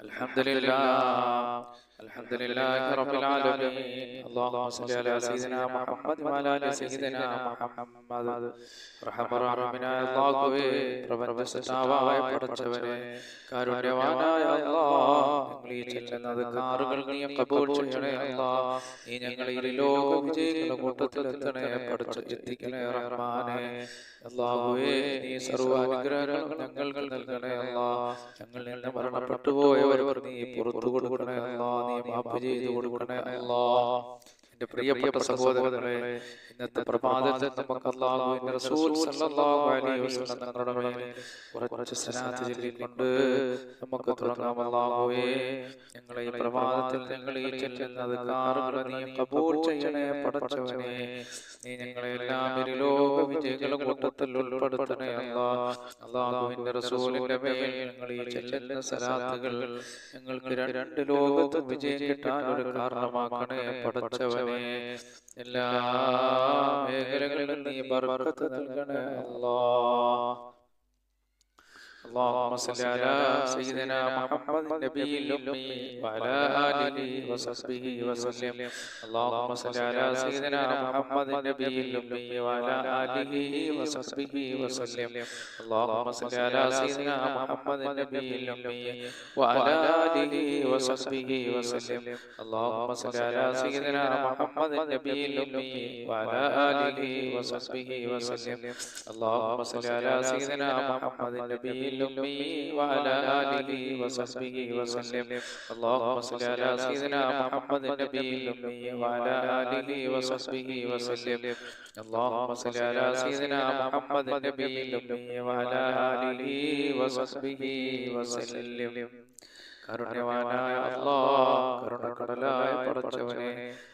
الحمد لله الحمد لله رب العالمين. اللهم صل على سيدنا محمد وعلى آل سيدنا محمد. റഹ്മാനായ അല്ലാഹുവേ, പ്രപഞ്ചസൃഷ്ടാവായ പടച്ചവനെ, കാരുണ്യവാനായ അല്ലാഹ്, ഞങ്ങൾ ഈ ചെല്ലുന്നത് കാറുകൾ നീ കബൂൽ ചെയ്യണേ അല്ലാഹ്. നീ ഞങ്ങളെ ഈ ലോക വിജയികളുടെ കൂട്ടത്തിൽ എത്തിക്കണേ റഹ്മാനേ. അല്ലാഹുവേ, നീ സർവ്വ അനുഗ്രഹങ്ങളും ഞങ്ങൾക്ക് നൽകണേ അല്ലാഹ്. ഞങ്ങളിൽ നിന്ന് മരണപ്പെട്ടു പോയവർ നീ പുറത്തു കൊടുക്കണേ അല്ലാഹ്. നീ മാപ്പ് ചെയ്തു കൊടുക്കണേ അല്ലാഹ്. എന്റെ പ്രിയപ്പെട്ട സഹോദരങ്ങളെ, ഇന്നത്തെ പ്രഭാതത്തിൽ നമുക്ക് അല്ലാഹുവിന്റെ റസൂൽ സല്ലല്ലാഹു അലൈഹി വസല്ലം തങ്ങളുടെ മേൽ കുറച്ച് സ്വലാത്ത് ചൊല്ലിക്കൊണ്ട് നമുക്ക് തുടങ്ങാം. അല്ലാഹുവേ, ഞങ്ങളെ ഈ പ്രഭാതത്തിൽ ഞങ്ങൾ ഈ ചെല്ലുന്നത് കാറുകളെ നീ കബൂൽ ചെയ്യണേ പടച്ചവനെ. നീ ഞങ്ങളെ എല്ലാവരും ലോക വിജയികളുടെ കൂട്ടത്തിൽ ഉൾപ്പെടുത്തണേ അല്ലാഹ്. അല്ലാഹുവിന്റെ റസൂലിന്റെ മേൽ ഞങ്ങൾ ഈ ചെല്ലുന്ന സ്വലാത്തുകൾ ഞങ്ങൾക്ക് രണ്ട് ലോകത്തും വിജയം കിട്ടാൻ ഒരു കാരണമാക്കണേ പടച്ചവനെ. എല്ലാ മേഖലകളിലും നീ ബർക്കത്ത് നൽകണേ അല്ലാഹ്. اللهم صل على سيدنا محمد النبي الأمي وعلى آله وصحبه وسلم. اللهم صل على سيدنا محمد النبي الأمي وعلى آله وصحبه وسلم. اللهم صل على سيدنا محمد النبي الأمي وعلى آله وصحبه وسلم. اللهم صل على سيدنا محمد النبي الأمي وعلى آله وصحبه وسلم. اللهم صل على سيدنا محمد النبي الأمي وعلى آله وصحبه وسلم. اللهم صل على سيدنا محمد النبي الأمي وعلى آله وصحبه وسلم. اللهم صل على سيدنا محمد النبي الأمي وعلى آله وصحبه وسلم. കരുണ്യവാനായ അല്ലാഹ്, കരുണക്കടലായ പടച്ചവനെ,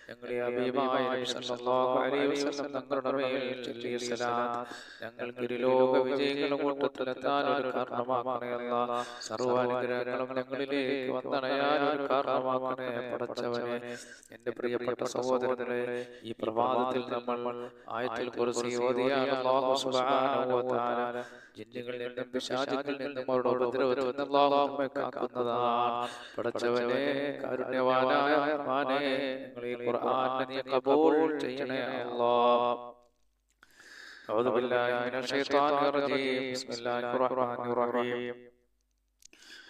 ഞങ്ങളെ ഹബീബായ നബി സല്ലല്ലാഹു അലൈഹി വസല്ലം തങ്ങളുടെ മേൽ ചൊല്ലിയ സലാത്ത് ഞങ്ങൾക്ക് ലോക വിജയികളുടെ കൂട്ടത്തിലെത്താൻ ഒരു കാരണമാക്കണേ അല്ലാഹ്. സർവ്വാനുഗ്രഹങ്ങളും ഞങ്ങളിലേക്ക് വന്നണയാൻ ഒരു കാരണമാക്കണേ പടച്ചവനെ. എന്റെ പ്രിയപ്പെട്ട സഹോദരങ്ങളെ, ഈ പ്രഭാതത്തിൽ നമ്മൾ ആയത്തുൽ കുർസി ഓതിയാൽ അല്ലാഹു സുബ്ഹാനഹു വ തആല ജിന്നുകളിൽ നിന്നും പിശാചുകളിൽ നിന്നും അവരുടെ ഉപദ്രവത്തിൽ നിന്ന് അല്ലാഹു നമ്മെ കാക്കുന്നതാണ്. പടച്ചവനെ, കാരുണ്യവാനായ റഹ്മാനേ, ഞങ്ങളെ ഈ ഖുർആൻ നീ കബൂൽ ചെയ്യണേ അല്ലാഹ്. അഊദു ബില്ലാഹി മിനശ് ശൈത്വാനിർ റജീം. ബിസ്മില്ലാഹിർ റഹ്മാനിർ റഹീം.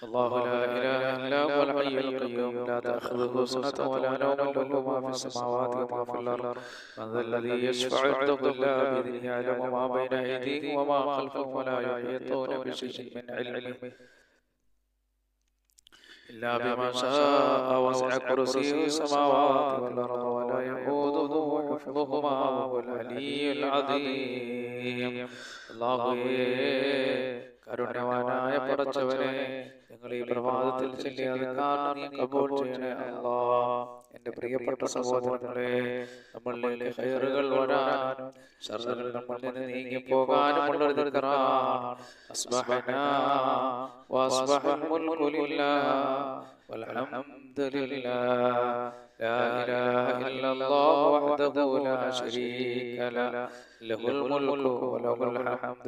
الله لا إله إلا هو الحي القيوم لا تأخذه سنة ولا نوم له ما في السماوات وما في الأرض من ذا الذي يشفع عنده إلا بإذنه يعلم ما بين أيديهم وما خلفهم ولا يحيطون بشيء من علمه إلا بما شاء وسع كرسيه السماوات والأرض ولا يؤوده حفظهما وهو العلي العظيم. الله കരുണ്യവാനായ പടച്ചവനെ, നിങ്ങൾ ഈ പ്രഭാതത്തിൽ ചൊല്ലിയത് കാരണം നീ കബൂൽ ചെയ്യണേ അല്ലാഹ്. എന്റെ പ്രിയപ്പെട്ട സഹോദരങ്ങളെ, നമ്മളിലേക്ക് ഖൈറുകൾ വരാനും ശർറുകൾ നമ്മളിൽ നിന്ന് നീങ്ങി പോകാനുമുള്ള ഒരു ദിക്റാണ് അസ്ബഹനാ വഅസ്ബഹൽ മുൽക്കു ലില്ലാഹ് വൽഹംദുലില്ലാഹ് لا إله إلا الله وحده لا شريك له له الملك وله الحمد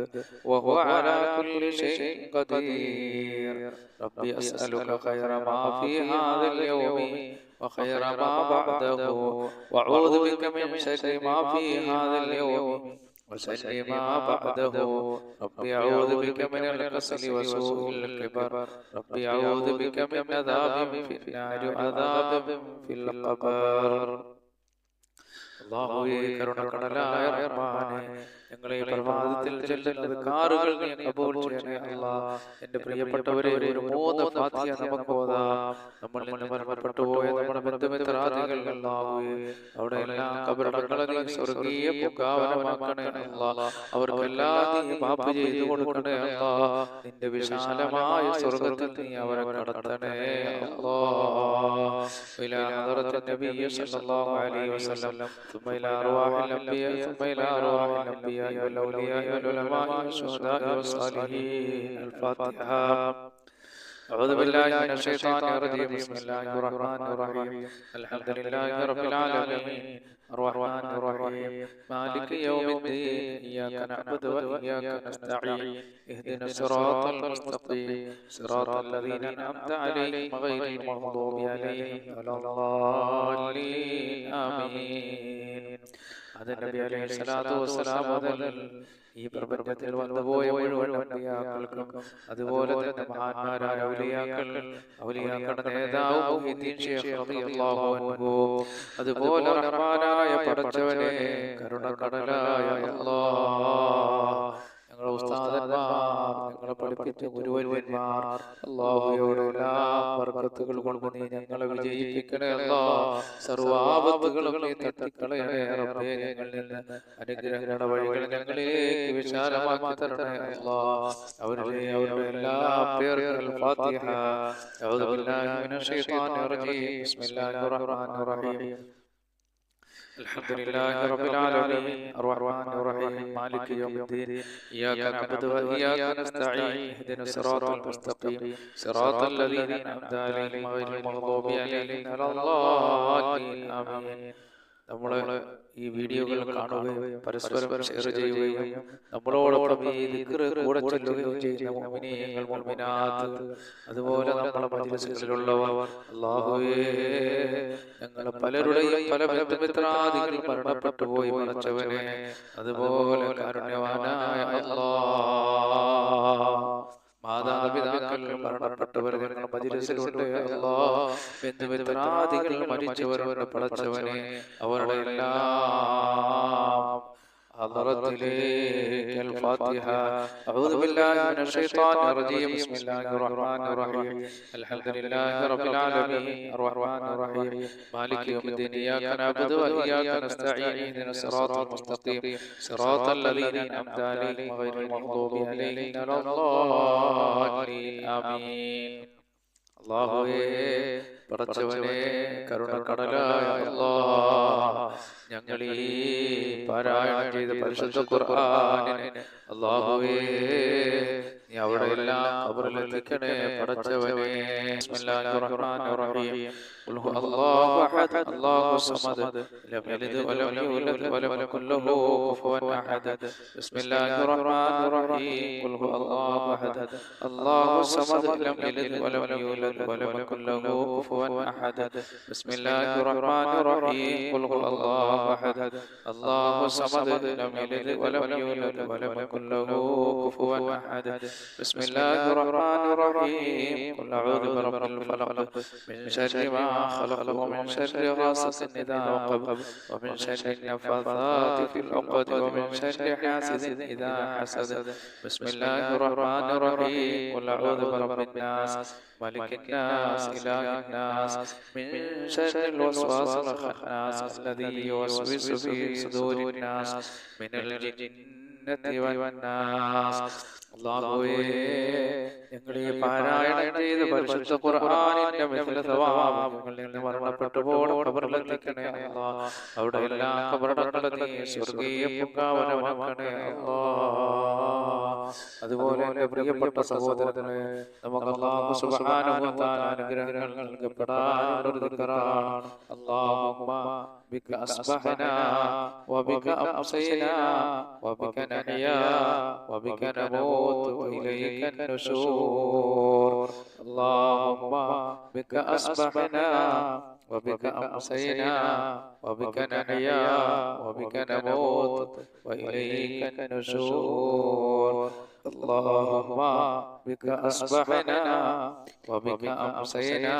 وهو على كل شيء قدير. ربي أسألك خير ما في هذا اليوم وخير ما بعده وأعوذ بك من شر ما في هذا اليوم وشر ما بعده. ربي أعوذ بك من الكسل وسوء الكبر. ربي أعوذ بك من عذاب في النار وعذاب في القبر. അല്ലാഹുവേ, കരുണക്കടലായ റഹ്മാനേ, ഞങ്ങളെ ഈ പ്രഭാതത്തിൽ ചൊല്ലുന്നത് കാറുകൾ നീ കബൂൽ ചെയ്യണേ അല്ലാഹ്. എന്റെ പ്രിയപ്പെട്ടവരെ, ഒരു 3 ഫാത്തിഹ നമുക്ക് ഓതാം. നമ്മളിൽ നിന്ന് മരണപ്പെട്ടു പോയ നമ്മുടെ ബന്ധുമിത്രാദികൾ അല്ലാഹുവേ, അവിടെ എല്ലാം ഖബറടങ്ങളെ നീ സ്വർഗ്ഗീയ പൂങ്കാവനമാക്കണേ അല്ലാഹ്. അവർക്കെല്ലാം നീ മാപ്പ് ചെയ്തു കൊടുക്കണേ അല്ലാഹ്. നിന്റെ വിശാലമായ സ്വർഗ്ഗത്തിൽ നീ അവരെ കടത്തണേ അല്ലാഹ്. ഇലാ ഹദറത്തിൻ നബി സല്ലല്ലാഹു അലൈഹി വസല്ലം ثم إلى أرواح الأنبياء ثم إلى أرواح الأنبياء والأولياء والعلماء والشهداء والصالحين. الفاتحة. أعوذ بالله من الشيطان الرجيم بسم الله الرحمن الرحيم الحمد لله رب العالمين الرحمن الرحيم مالك يوم الدين إياك نعبد وإياك نستعين اهدنا الصراط المستقيم صراط الذين أنعمت عليهم غير المغضوب عليهم ولا الضالين آمين. അത് നബി അലൈഹി സ്വലാത്തു വസ്സലാം മുതൽ ഈ പ്രപഞ്ചത്തിൽ വന്നുപോയ മുഴുവൻ അമ്പിയാക്കൾക്കും അതുപോലെ തന്നെ മഹാന്മാരായ ഔലിയാക്കളുടെ നേതാവ് മുഹ്യിദ്ദീൻ ശൈഖ് റളിയല്ലാഹു അൻഹു, അതുപോലെ റഹ്മാനായ പടച്ചവനെ കരുണക്കടലായ അല്ലാഹ്, ഞങ്ങളുടെ ഉസ്താദന്മാർ, ഞങ്ങളെ പഠിപ്പിച്ച ഗുരുവര്യന്മാർ, അല്ലാഹുവോട് എല്ലാ ബർക്കത്തുകൾ കൊണ്ട് നീ ഞങ്ങളെ വിജയിപ്പിക്കണേ അല്ലാഹ്. സർവ്വാപത്തുകളും നീ തട്ടിക്കളയണേ റബ്ബേ. ഞങ്ങളിൽ നിന്ന് അനുഗ്രഹങ്ങളുടെ വഴികൾ ഞങ്ങളിലേക്ക് വിശാലമാക്കി തരണേ അല്ലാഹ്. അവരുടെ എല്ലാ പേരുകൾ ഫാത്തിഹ. അഊദു ബില്ലാഹി മിനശ് ശൈത്വാനിർ റജീം. ബിസ്മില്ലാഹിർ റഹ്മാനിർ റഹീം. الحمد لله رب العالمين الرحمن الرحيم مالك يوم الدين إياك نعبد وإياك نستعين اهدنا الصراط المستقيم صراط الذين أنعمت عليهم غير المغضوب عليهم ولا الضالين آمين. നമ്മൾ ഈ വീഡിയോകൾ കാണുകയും പരസ്പരം ഷെയർ ചെയ്യുകയും നമ്മളോടൊപ്പം ഈ ദിക്ർ കൂടെ ചൊല്ലുകയും ചെയ്യുന്ന മുഅ്മിനീങ്ങൾ, മുഅ്മിനാത്തുകൾ, അതുപോലെ നമ്മുടെ മജ്‌ലിസിലുള്ളവർ, അല്ലാഹുവേ, ഞങ്ങൾ പലരുടെയും പല ബന്ധുമിത്രാദികൾ മരണപ്പെട്ടു പോയി മരിച്ചവനെ, അതുപോലെ കാരുണ്യവാനായ അല്ലാഹ്, മാതാപിതാക്കൾ മരണപ്പെട്ടവർ ഞങ്ങളുടെ മജ്‌ലിസിലുണ്ട് അല്ലാഹ്, ബന്ധുമിത്രാദികൾ മരിച്ചവരുടെ പടച്ചവനെ, അവരുടെ എല്ലാം حضرتك الفاتحة. أعوذ بالله من الشيطان الرجيم بسم الله الرحمن الرحيم الحمد لله رب العالمين الرحمن الرحيم مالك يوم الدين إياك نعبد وإياك نستعين اهدنا الصراط المستقيم صراط الذين أنعمت عليهم غير المغضوب عليهم ولا الضالين آمين. അല്ലാഹുവേ, പടച്ചവനെ, കരുണക്കടലായ അല്ലാഹ്, ഞങ്ങൾ ഈ പാരായണം ചെയ്ത പരിശുദ്ധ ഖുർആനിനെ അല്ലാഹുവേ, നീ അവിടെ എല്ലാം ഖബറിലെത്തിക്കണേ പടച്ചവനെ. ബിസ്മില്ലാഹിർ റഹ്മാനിർ റഹീം. ഖുൽ ഹു അല്ലാഹു അഹദ് അല്ലാഹു സമദ് ലം യലിദ് വലം യൂലദ് വലം യകുൽ ലഹു കുഫുവൻ അഹദ്. ബിസ്മില്ലാഹിർ റഹ്മാനിർ റഹീം. ഖുൽ ഹു അല്ലാഹു അഹദ് അല്ലാഹു സമദ് ലം യലിദ് വലം യൂലദ് വലം യകുൽ ലഹു കുഫുവൻ അഹദ്. ബിസ്മില്ലാഹിർ റഹ്മാനിർ റഹീം. ഖുൽ ഹു അല്ലാഹു അഹദ് അല്ലാഹു സമദ് ലം യലിദ് വലം യൂലദ് വലം യകുൽ ലഹു കുഫുവൻ അഹദ്. بسم الله الرحمن الرحيم. قل أعوذ برب الفلق من شر ما خلق ومن شر غاسق إذا وقب ومن شر النفاثات في العقد ومن شر حاسد إذا حسد. بسم الله الرحمن الرحيم. قل أعوذ برب الناس ملك الناس إله الناس من شر الوسواس الخناس الذي يوسوس في صدور الناس من الجنة والناس. അല്ലാഹുവേ, ഞങ്ങൾ ഈ പാരായണം ചെയ്ത പരിശുദ്ധ ഖുർആനിന്റെ മിഥ്ല സവാബ് ഞങ്ങളിൽ നിന്ന് മരണപ്പെട്ടു പോണ ഖബറിലെത്തിക്കണേ അല്ലാഹ്. അവിടെ എല്ലാ ഖബറടങ്ങളും നീ സ്വർഗ്ഗീയ പൂങ്കാവനമാക്കണേ അല്ലാഹ്. അതുപോലെ എൻ്റെ പ്രിയപ്പെട്ട സഹോദരനെ, നമുക്ക് അല്ലാഹു സുബ്ഹാനഹു വ തആല അനുഗ്രഹങ്ങൾ നൽകപ്പെടാനുള്ള ഒരു ദിക്റാണ്. അല്ലാഹുമ്മ ബിക അസ്ബഹനാ വബിക അംസൈനാ വബിക നഹ്യാ വബിക നമൂത് വഇലൈക النشور. اللهم بك أصبحنا وبك أمسينا وبك نحيا وبك نموت وإليك النشور. اللهم بك أصبحنا وبك أمسينا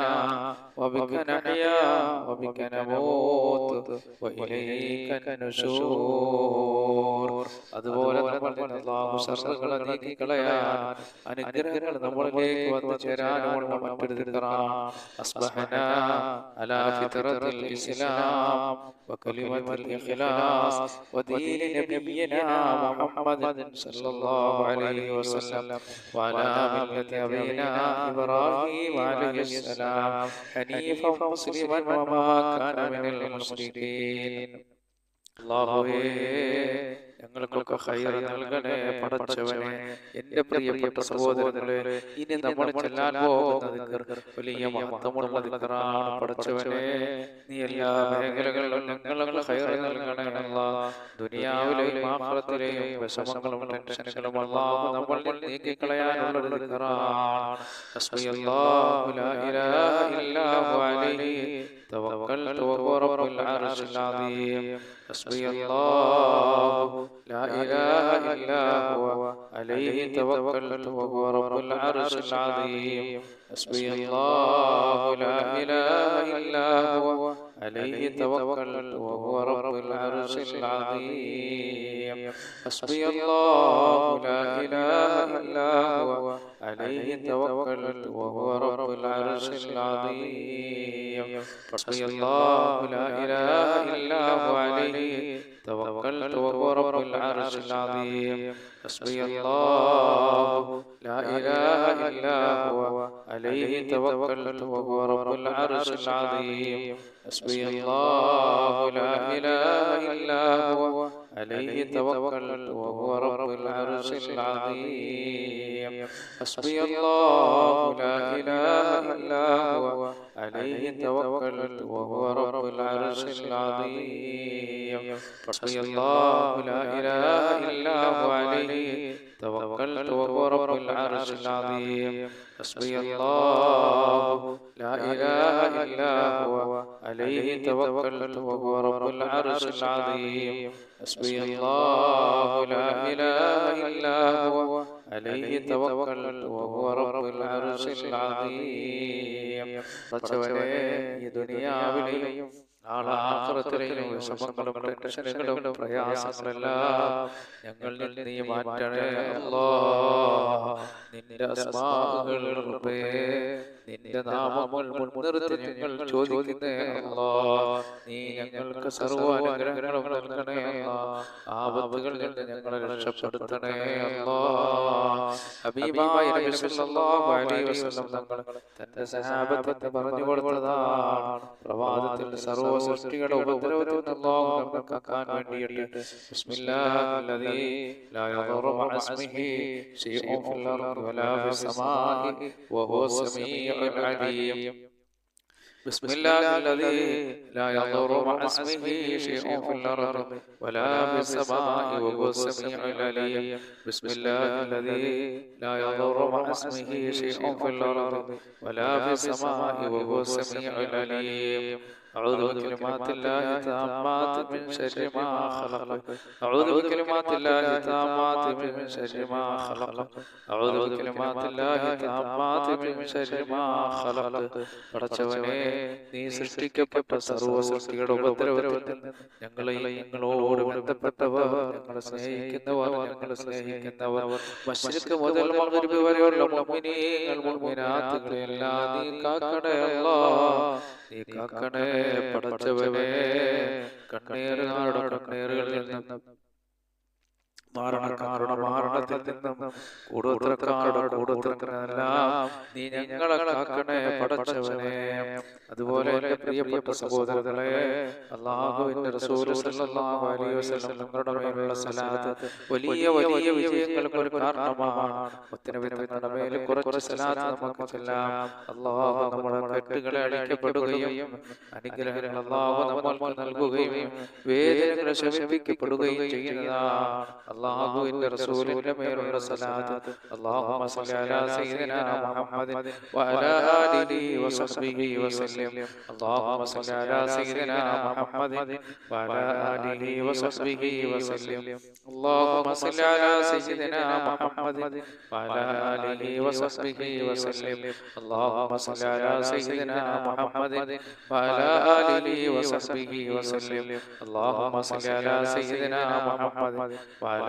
وبك نحيا وبك نموت وإليك النشور. അതുപോലെ നമ്മൾ അല്ലാഹു ശർറുകളെ നീക്കിക്കളയാൻ, അനുഗ്രഹങ്ങൾ നമ്മളിലേക്ക് വന്നു ചേരാനുള്ള മറ്റൊരു ദിക്റാണ്. അസ്ബഹനാ അലാ ഫിത്രത്തിൽ ഇസ്ലാം വകലിമത്തിൽ ഇഖ്ലാസ് വദീനി നബിയിനാ മുഹമ്മദ് സല്ലല്ലാഹു അലൈഹി വസല്ലം വഅലാ മില്ലത്തി അബീനാ ഇബ്രാഹീം അലൈഹിസ്സലാം ഹനീഫൻ മുസ്ലിമൻ വമാ കാന മിനൽ മുശ്രികീൻ. അല്ലാഹുവേ ഞങ്ങൾക്കൊക്കെ ഖൈർ നൽകണേ പടച്ചവനെ. എൻ്റെ പ്രിയപ്പെട്ട സഹോദരങ്ങളെ, ഇനി നമ്മൾ ചെല്ലാൻ പോകുന്നത് വലിയ മഹത്വമുള്ള ദിക്റാണ് പടച്ചവനെ. നീ എല്ലാ മേഖലകളിലും ഞങ്ങൾക്ക് ഖൈർ നൽകണേ അല്ലാഹ്. ദുനിയാവിലെയും ആഖിറത്തിലെയും വിഷമങ്ങളും ടെൻഷനുകളും അല്ലാഹു നമ്മളിൽ നീക്കിക്കളയാനുള്ള ദിക്റാണ്. ഹസ്ബിയല്ലാഹു ലാ ഇലാഹ ഇല്ലാ ഹുവ അലൈഹി തവക്കൽതു വഹുവ റബ്ബുൽ അർശിൽ അദീം. حسبي الله لا إله إلا هو عليه توكلت وهو رب العرش العظيم. حسبي الله لا إله إلا هو عليه توكلت وهو رب العرش العظيم. حسبي الله لا إله إلا هو عليه توكلت وهو رب العرش العظيم. حسبي الله لا إله إلا هو عليه توكلت وهو رب العرش العظيم. حسبي الله لا إله إلا هو عليه توكلت وهو رب العرش العظيم. حسبي الله لا إله إلا هو عليه توكلت وهو رب العرش العظيم. حسبي الله لا إله إلا هو عليه توكلت وهو رب العرش العظيم. حسبي الله لا إله إلا هو عليه توكلت وهو رب العرش العظيم. حسبي الله لا إله إلا هو عليه توكلت وهو رب العرش العظيم. حسبي الله لا إله إلا هو عليه توكلت وهو رب العرش العظيم. പടച്ചവനെ, ഈ ദുനിയാവിലെയും നാളെ ആഖിറത്തിലെയും വിഷമങ്ങളും ടെൻഷനുകളും പ്രയാസങ്ങളെല്ലാം ഞങ്ങളിൽ നീ മാറ്റണേ അല്ലാഹ്. നിന്റെ അസ്മാഉകൾ റബ്ബേ, നിന്റെ നാമങ്ങൾ മുൻനിർത്തി ഞങ്ങൾ ചോദിക്കുന്നേ അല്ലാഹ്. നീ ഞങ്ങൾക്ക് സർവ്വാനുഗ്രഹങ്ങളും നൽകണേ അല്ലാഹ്. ആപത്തുകളിൽ നിന്ന് ഞങ്ങളെ രക്ഷപ്പെടുത്തണേ അല്ലാഹ്. ഹബീബായ നബി സല്ലല്ലാഹു അലൈഹി വസല്ലം തങ്ങൾ തന്റെ സഹാബത്തിന് പറഞ്ഞു കൊടുത്തതാണ്, പ്രവാദത്തിൽ സർവ്വ സൃഷ്ടികളുടെ ഉപദ്രവത്തിൽ നിന്ന് അല്ലാഹു നമ്മെ കാക്കാൻ വേണ്ടിയിട്ട് ബിസ്മില്ലാഹില്ലദീ ലാ യദുറു മഅ ഇസ്മിഹി ശൈഉൻ ഫിൽ അർദി വലാ ഫിസ് സമാഇ വഹുവ സമീഉൽ അലീം. بسم الله الذي لا يضر مع اسمه شيء في الأرض ولا في السماء وهو السميع العليم. بسم الله الذي لا يضر مع اسمه شيء في الأرض ولا في السماء وهو السميع العليم. أعوذ بكلمات الله التامات من شر ما خلق. أعوذ بكلمات الله التامات من شر ما خلق. أعوذ بكلمات الله التامات من شر ما خلق. പടച്ചവനെ, നീ സൃഷ്ടിക്കപ്പെട്ട സർവ്വ സൃഷ്ടികളുടെ ഉപദ്രവത്തിൽ നിന്ന് ഞങ്ങളെയും ഞങ്ങളോട് ബന്ധപ്പെട്ടവർ, ഞങ്ങളെ സ്നേഹിക്കുന്നവർ, ഞങ്ങളെ സ്നേഹിക്കുന്നവർ മശ്രിഖ് മുതൽ മഗ്രിബ് വരെയുള്ള മുഅ്മിനീങ്ങൾ മുഅ്മിനാത്തുകളെല്ലാം നീ കാക്കണേ അല്ലാഹ്. നീ കാക്കണേ പടച്ചവനെ. കണ്ണീറുകാരുടെ കണ്ണീറുകളിൽ നിന്നും, മാരണക്കാരുടെ മാരണത്തിൽ നിന്നും, കൂടോത്രക്കാരുടെ കൂടോത്രത്തിനെല്ലാം നീ ഞങ്ങളെ കാക്കണേ പടച്ചവനെ. അതുപോലെ എൻ്റെ പ്രിയപ്പെട്ട സഹോദരങ്ങളെ, അല്ലാഹുവിൻ്റെ റസൂൽ സല്ലല്ലാഹു അലൈഹി വസല്ലം തങ്ങളുടെ മേലുള്ള സലാത്ത് വലിയ വലിയ വിജയങ്ങൾക്ക് ഒരു കാരണമാണ്. മുത്തനബിയുടെ മേൽ കുറച്ച് സലാത്ത് നമുക്ക് ചൊല്ലാം. അല്ലാഹു നമ്മുടെ തെറ്റുകളെ അഴിക്കപ്പെടുകയും അനുഗ്രഹങ്ങൾ അല്ലാഹു നമ്മൾക്ക് നൽകുകയും വേദനകളെ ശമിപ്പിക്കപ്പെടുകയും ചെയ്യുന്നതാണ് അല്ലാഹുവിന്റെ റസൂലിന്റെ മേലുള്ള സലാത്ത്. അല്ലാഹുമ്മ സ്വല്ലി അലാ സയ്യിദിനാ മുഹമ്മദിൻ വഅലാ ആലിഹി വസഹ്ബിഹി വസല്ലം. അല്ലാഹുമ്മ സ്വല്ലി അലാ സയ്യിദിനാ മുഹമ്മദിൻ വഅലാ ആലിഹി വസഹ്ബിഹി വസല്ലം. അല്ലാഹുമ്മ സ്വല്ലി അലാ സയ്യിദിനാ മുഹമ്മദിൻ വഅലാ ആലിഹി വസഹ്ബിഹി വസല്ലം. അല്ലാഹുമ്മ സ്വല്ലി അലാ സയ്യിദിനാ മുഹമ്മദിൻ വഅലാ ആലിഹി വസഹ്ബിഹി വസല്ലം. അല്ലാഹുമ്മ സ്വല്ലി അലാ സയ്യിദിനാ മുഹമ്മദിൻ വഅലാ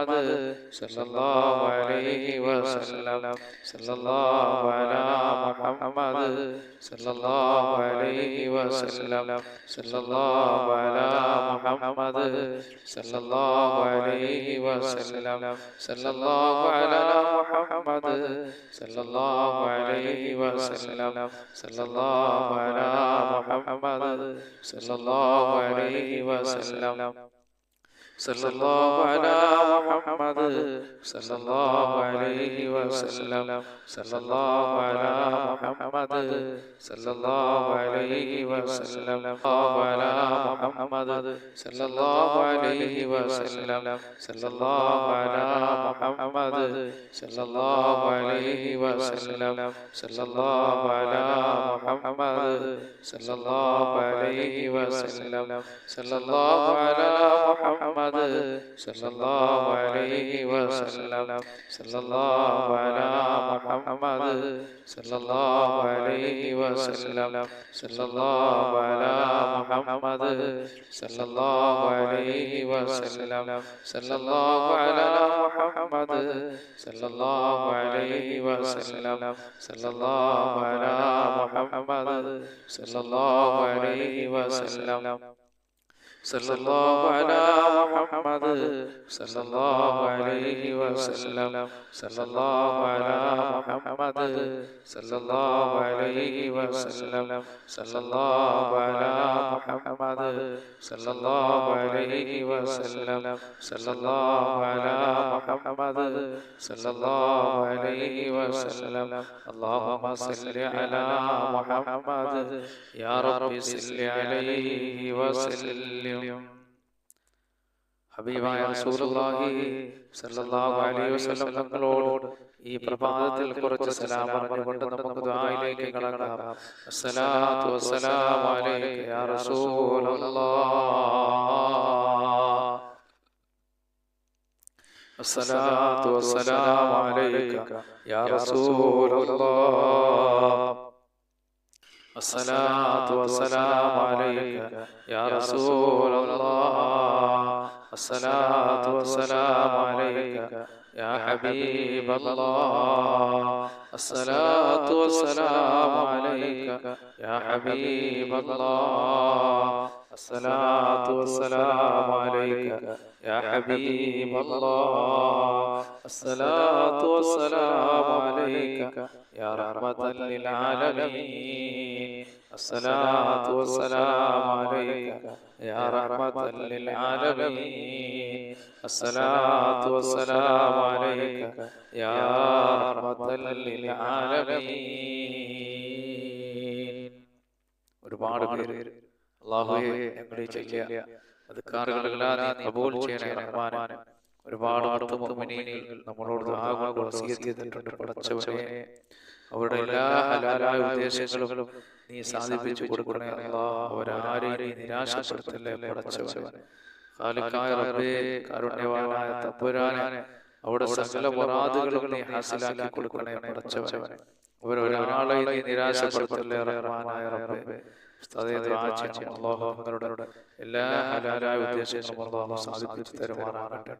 محمد صلى الله عليه وسلم صلى الله على محمد صلى الله عليه وسلم صلى الله على محمد صلى الله عليه وسلم صلى الله على محمد صلى الله عليه وسلم صلى الله على محمد صلى الله عليه وسلم صلى الله على محمد صلى الله عليه وسلم صلى الله على محمد صلى الله عليه وسلم على محمد صلى الله عليه وسلم صلى الله على محمد صلى الله عليه وسلم صلى الله على محمد صلى الله عليه وسلم صلى الله على محمد صلى الله عليه وسلم صلى الله على محمد صلى الله عليه وسلم صلى الله على محمد صلى الله عليه وسلم صلى الله على محمد صلى الله عليه وسلم صلى الله على محمد صلى الله عليه وسلم صلى الله على محمد صلى الله عليه وسلم صلى الله على محمد صلى الله عليه وسلم صلى الله على محمد صلى الله عليه وسلم صلى الله على محمد صلى الله عليه وسلم اللهم صل على محمد يا رب صل عليه وسلم ഹബീബായ റസൂലുള്ളാഹി സ്വല്ലല്ലാഹു അലൈഹി വസല്ലം തങ്ങളോട് ഈ പ്രഭാതത്തിൽ കുറച്ച് സലാം പറഞ്ഞുകൊണ്ട് നമുക്ക് ദുആയിലേക്ക് കടക്കാം. അസ്സലാത്തു വസ്സലാമു അലൈക യാ റസൂലല്ലാഹ് അസ്സലാത്തു വസ്സലാമു അലൈക യാ റസൂലല്ലാഹ് الصلاة والسلام عليك يا رسول الله الصلاة والسلام عليك يا حبيب الله الصلاة والسلام عليك يا حبيب الله الصلاة والسلام عليك يا حبيب الله الصلاة والسلام عليك يا رحمة للعالمين الصلاة والسلام عليك يا رحمة للعالمين الصلاة والسلام عليك يا رحمة للعالمين. ഒരുപാട് പേര് അല്ലാഹുവേ ഞങ്ങളെ ചൊല്ലിയ അദ്കാറുകളെല്ലാം നീ ഖബൂൽ ചെയ്യണേ റഹ്മാനെ. ഒരുപാട് മുഅ്മിനീങ്ങൾ നമ്മളോട് ദുആ കൊണ്ട് വസിയത്ത് ചെയ്തിട്ടുണ്ട്. പടച്ചവനെ അവരുടെ എല്ലാ ഹലാലായ ഉദ്ദേശങ്ങളും നീ സാധിപ്പിച്ചു കൊടുക്കണേ അല്ലാഹ്. അവരാരെയും നീ നിരാശപ്പെടുത്തല്ലേ പടച്ചവനെ. ഖാലിഖായ റബ്ബേ, കാരുണ്യവാനായ തമ്പുരാനെ, അവിടെ സകല മുറാദുകളും നീ ഹാസിലാക്കി കൊടുക്കണേ പടച്ചവനെ. അവരൊരാളെയും നീ നിരാശപ്പെടുത്തല്ലേ റഹ്മാനായ റബ്ബേ. അല്ലാഹുവേ എല്ലാ ഹലാലായ ഉദ്ദേശങ്ങളും അല്ലാഹു സാധിപ്പിച്ചു തരുമാറാകട്ടെ.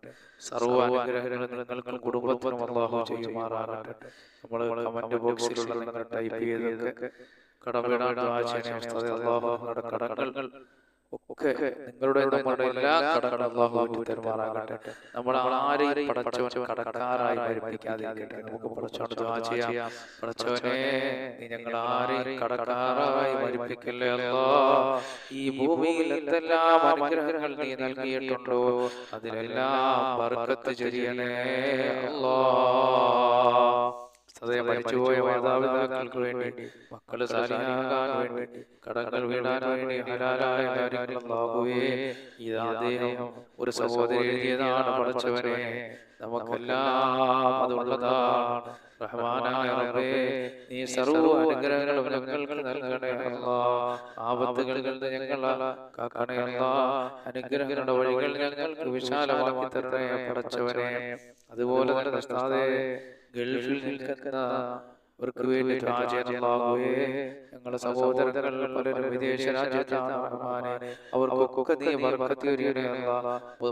സർവ്വ അനുഗ്രഹങ്ങളും നിങ്ങൾക്കും കുടുംബത്തിനും അല്ലാഹു ചെയ്യുമാറാകട്ടെ. നമ്മൾ കമന്റ് ബോക്സിലുള്ള നിങ്ങൾ ടൈപ്പ് ചെയ്തൊക്കെ കടമിടാൻ ദുആ ചെയ്യണേ ഉസ്താദേ. അല്ലാഹു നിങ്ങളുടെ കടങ്ങൾ ഒക്കെ നിങ്ങളുടെ നമ്മുടെ എല്ലാ കടങ്ങളും അല്ലാഹു വീട്ടി തരുമാറാകട്ടെ. നമ്മൾ ആരെയും പടച്ചവൻ കടക്കാരായി മരിപ്പിക്കാതിരിക്കട്ടെ. നമുക്ക് പടച്ചവനോട് ദുആ ചെയ്യാം. പടച്ചവനെ നീ ഞങ്ങൾ ആരെയും കടക്കാരായി മരിപ്പിക്കല്ലേ അല്ലാഹ്. ഈ ഭൂമിയിൽ എന്തെല്ലാം അനുഗ്രഹങ്ങൾ നീ നൽകിയിട്ടുണ്ടോ അതിലെല്ലാം ബർക്കത്ത് ചൊരിയണേ അല്ലാഹ്. സദയം മരിച്ചുപോയ മാതാപിതാക്കൾക്ക് വേണ്ടി, മക്കള് സാലിഹാകാൻ വേണ്ടി, കടങ്ങൾ വീടാൻ വേണ്ടി ഹലാലായ കാര്യങ്ങൾ അല്ലാഹുവേ ഇതാ അദ്ദേഹം ഒരു സഹോദരി എഴുതിയതാണ് പടച്ചവനെ. നമുക്കെല്ലാം അതുള്ളതാണ്. റഹ്മാനായ റബ്ബേ, നീ സർവ്വ അനുഗ്രഹങ്ങളും ഞങ്ങൾക്ക് നൽകണേ അല്ലാഹ്. ആപത്തുകളിൽ നിന്ന് ഞങ്ങളെ കാക്കണേ അല്ലാഹ്. അനുഗ്രഹങ്ങളുടെ വഴികൾ ഞങ്ങൾക്ക് വിശാലമാക്കി തരണേ പടച്ചവനെ. അതുപോലെ തന്നെ ഉസ്താദേ, ഗൾഫിൽ നിൽക്കുന്നവർക്ക് വേണ്ടി ദുആ ചെയ്യണം അല്ലാഹുവേ. ഞങ്ങളുടെ സഹോദരങ്ങൾ പലരും വിദേശ രാജ്യത്താണ് റഹ്മാനെ. അവർക്കൊക്കെ മക്കൾക്കൊക്കെ നീ ബർക്കത്ത് ചൊരിയണേ അല്ലാ.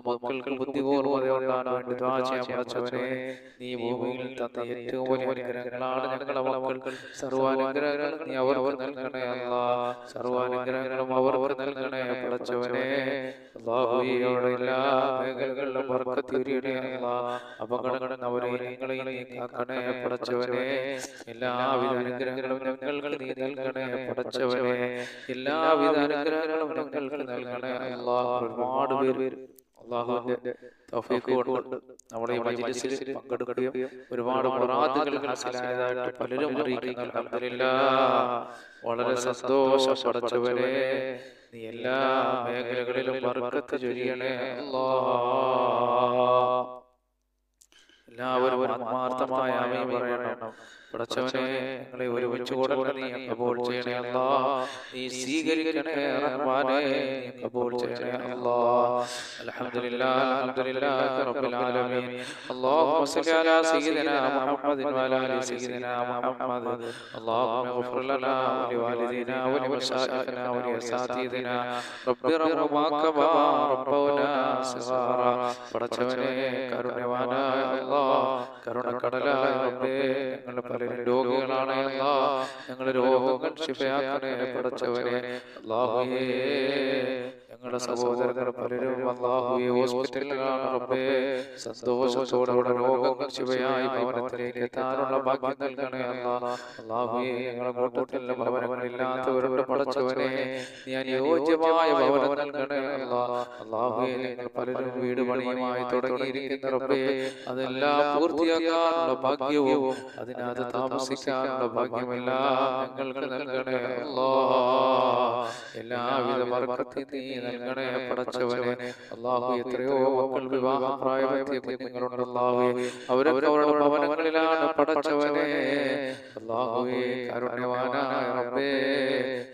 മക്കൾക്ക് ബുദ്ധി കൂർമ്മതയുണ്ടാകാൻ വേണ്ടി ദുആ ചെയ്യാൻ പടച്ചവനെ, നീ ഭൂമിയിൽ തന്ന ഏറ്റവും വലിയ അനുഗ്രഹങ്ങളാണ് ഞങ്ങളെ മക്കൾ. സർവ്വാനുഗ്രഹങ്ങളും നീ അവർക്ക് നൽകണേ അല്ലാ. സർവ്വാനുഗ്രഹങ്ങളും അവർക്ക് നൽകണേ പടച്ചവനെ. അല്ലാഹുവേ, അവരുടെ എല്ലാ മേഖലകളിലും ബർക്കത്ത് ചൊരിയണേ അല്ലാ. അപകടങ്ങളിൽ അവരെ ഞങ്ങളെയും നീ കാക്കണേ പടച്ചവനെ. എല്ലാവിധ അനുഗ്രഹങ്ങളും ഞങ്ങൾക്ക് നീ നൽകണേ പടച്ചവനെ. എല്ലാവിധ അനുഗ്രഹങ്ങളും ഞങ്ങൾക്ക് നൽകണേ അല്ലാഹ്. ഒരുപാട് പേര് അല്ലാഹുവിന്റെ തൗഫീഖ് കൊണ്ട് നമ്മുടെ ഈ മജ്‌ലിസിൽ പങ്കെടുക്കുകയും ഒരുപാട് മുറാദുകൾ ഹാസിലായതായിട്ട് പലരും അറിയിക്കുന്നു. അൽഹംദുലില്ലാഹ്, വളരെ സന്തോഷം പടച്ചവനെ. നീ എല്ലാ മേഖലകളിലും ബർക്കത്ത് ചൊരിയണേ അല്ലാഹ്. എല്ലാവരും ആത്മാർത്ഥമായ ആമീൻ പറയണം പടച്ചവനെ. ഞങ്ങളെ ഒരുമിച്ച് കൂടൽ നീ കബൂൽ ചെയ്യണേ അല്ലാഹ്. നീ സ്വീകരിക്കണേ റഹ്മാനേ, നീ കബൂൽ ചെയ്യണേ അല്ലാഹ്. അൽഹംദുലില്ലാഹ്, അൽഹംദുലില്ലാഹി റബ്ബിൽ ആലമീൻ. അല്ലാഹുമ്മ സ്വല്ലി അലാ സയ്യിദിനാ മുഹമ്മദിൻ വഅലാ ആലി സയ്യിദിനാ മുഹമ്മദ്. അല്ലാഹുമ്മ ഇഗ്ഫിർ ലനാ വലിവാലിദീനാ വലിമശായിഖിനാ വലിഅസാതീദിനാ റബ്ബി റഹ്മുമാ കമാ റബ്ബൗനാ സിഗാറാ. പടച്ചവനെ, കരുണവാനായ അല്ലാഹ്, കരുണക്കടലായ റബ്ബേ, ഞങ്ങൾ പലരും രോഗികളാണ് അല്ലാഹ്. ഞങ്ങളുടെ രോഗങ്ങൾ ശിഫയാക്കണേ പടച്ചവനെ. അല്ലാഹുവേ, ഞങ്ങളുടെ സഹോദരങ്ങൾ പലരും അല്ലാഹുവേ ഹോസ്പിറ്റലിലാണ് റബ്ബേ. സന്തോഷത്തോടെ അവിടെ രോഗങ്ങൾ ശിഫയായി ഭവനത്തിലേക്ക് എത്താനുള്ള ഭാഗ്യം നൽകണേ അല്ലാഹ്. അല്ലാഹുവേ, ഞങ്ങളുടെ കൂട്ടത്തിൽ ഭവനങ്ങളില്ലാത്തവരുടെ പടച്ചവനെ, നീ അനുയോജ്യമായ ഭവനം നൽകണേ അല്ലാഹ്. അല്ലാഹുവേ, ഞങ്ങൾ പലരും വീട് പണിയുമായി തുടങ്ങിയിരിക്കുന്ന റബ്ബേ, അതെല്ലാം പൂർത്തിയാക്കാനുള്ള ഭാഗ്യവും അതിനകത്ത് താമസിക്കാനുള്ള ഭാഗ്യമെല്ലാം ഞങ്ങൾക്ക് നൽകണേ അല്ലാഹ്. എല്ലാവിധ ബർക്കത്തും നീ നൽകണേ പടച്ചവനെ. അല്ലാഹു, എത്രയോ മക്കൾ വിവാഹപ്രായമെത്തിയ കുഞ്ഞുങ്ങളുണ്ട് അല്ലാഹുവേ. അവരൊക്കെ അവരുടെ ഭവനങ്ങളിലാണ് പടച്ചവനെ. അല്ലാഹുവേ, കരുണ്യവാനായ റബ്ബേ,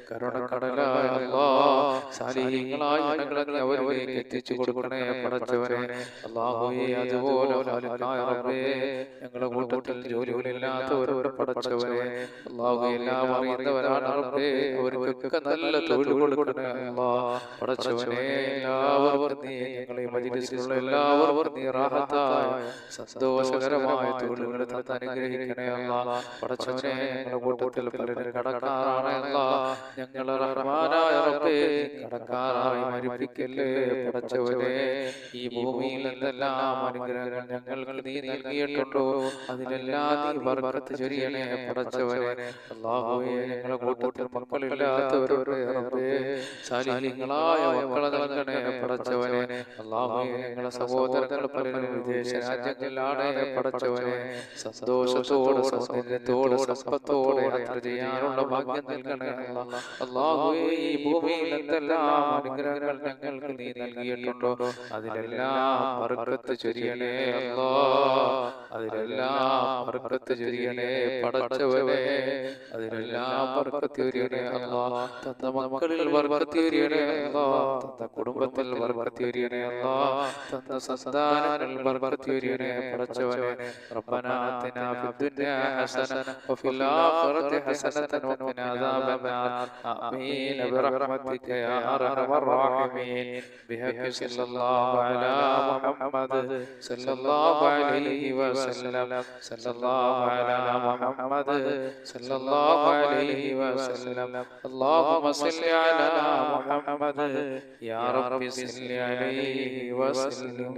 കരുണക്കടലായ അല്ലാഹ്, സാലിഹീങ്ങളായ ജനങ്ങളെ നീ അവരിലേക്ക് എത്തിച്ചു കൊടുക്കണേ പടച്ചവനെ. അല്ലാഹുവേ, അതുപോലെ ഖാലിഖായ റബ്ബേ, ഞങ്ങളുടെ കൂട്ടത്തിൽ ജോലികളില്ലാത്തവരുടെ പടച്ചവനെ. അല്ലാഹുവേ, എല്ലാം അറിയുന്നവരാണ് റബ്ബേ. അവർക്കൊക്കെ നല്ല തൊഴിൽ കൊടുക്കണേ അല്ലാഹ്. പടച്ചവനെ, എല്ലാവർക്കും നീ, ഞങ്ങളെ മജ്‌ലിസിലുള്ള എല്ലാവർക്കും നീ റാഹത്തായ സന്തോഷകരമായ തൊഴിലുകൾ തന്ന് അനുഗ്രഹിക്കണേ അല്ലാഹ്. പടച്ചവനെ, ഞങ്ങളുടെ കൂട്ടത്തിൽ പലരും കടക്കാരാണ് അല്ലാഹ്. ഞങ്ങളെ റഹ്മാനായ റബ്ബേ, നീ കടക്കാരായി മരിപ്പിക്കല്ലേ പടച്ചവനെ. ഈ ഭൂമിയിൽ എന്തെല്ലാം അനുഗ്രഹങ്ങൾ ഞങ്ങൾക്ക് നീ നൽകിയിട്ടുണ്ടോ അതിലെല്ലാം നീ ബർക്കത്ത് ചൊരിയണേ പടച്ചവനെ. അല്ലാഹുവേ, ഞങ്ങളുടെ കൂട്ടത്തിൽ മക്കളില്ലാത്തവരുടെ റബ്ബേ, സാലിഹീങ്ങളായ മക്കളെ നൽകണേ പടച്ചവനെ. അല്ലാഹുവേ, ഞങ്ങളുടെ സഹോദരങ്ങൾ പലരും വിദേശ രാജ്യങ്ങളിലാണ് പടച്ചവനെ. സന്തോഷത്തോടെ സൗന്ദര്യത്തോടെ സമ്പത്തോടെ യാത്ര ചെയ്യാനുള്ള ഭാഗ്യം നൽകണേ അല്ലാഹ്. അല്ലാഹുവേ, ഈ ഭൂമിയിൽ എന്തെല്ലാം അനുഗ്രഹങ്ങൾ ഞങ്ങൾക്ക് നീ നൽകിയിട്ടുണ്ടോ അതിലെല്ലാം ബർക്കത്ത് ചൊരിയണേ അല്ലാഹ്. അതിലെല്ലാം ബർക്കത്ത് ചൊരിയണേ പടച്ചവനെ. അതിലെല്ലാം ബർക്കത്ത് ചൊരിയണേ അല്ലാഹ്. തന്ന മക്കളിൽ ബർക്കത്ത് ചൊരിയണേ അല്ലാഹ്. തന്ന കുടുംബത്തിൽ ബർക്കത്ത് ചൊരിയണേ അല്ലാഹ്. തന്ന സന്താനങ്ങളിൽ ബർക്കത്ത് ചൊരിയണേ പടച്ചവനെ. റബ്ബനാ ആതിനാ ഫിദ്ദുനിയാ ഹസന വഫിൽ ആഖിറതി ഹസനതൻ വഖിനാ അദാബന്നാർ. ആമീൻ ബിറഹ്മതിക യാ അർഹമർ റഹീമീൻ. ബിഹഖി സല്ലല്ലാഹു അലാ മുഹമ്മദ് സല്ലല്ലാഹു അലൈഹി വസല്ലം. സല്ലല്ലാഹു അലാ മുഹമ്മദ് സല്ലല്ലാഹു അലൈഹി വസല്ലം. അല്ലാഹുമ്മ സല്ലി അലാ മുഹമ്മദ് യാ റബ്ബി സല്ലി അലൈഹി വസല്ലം.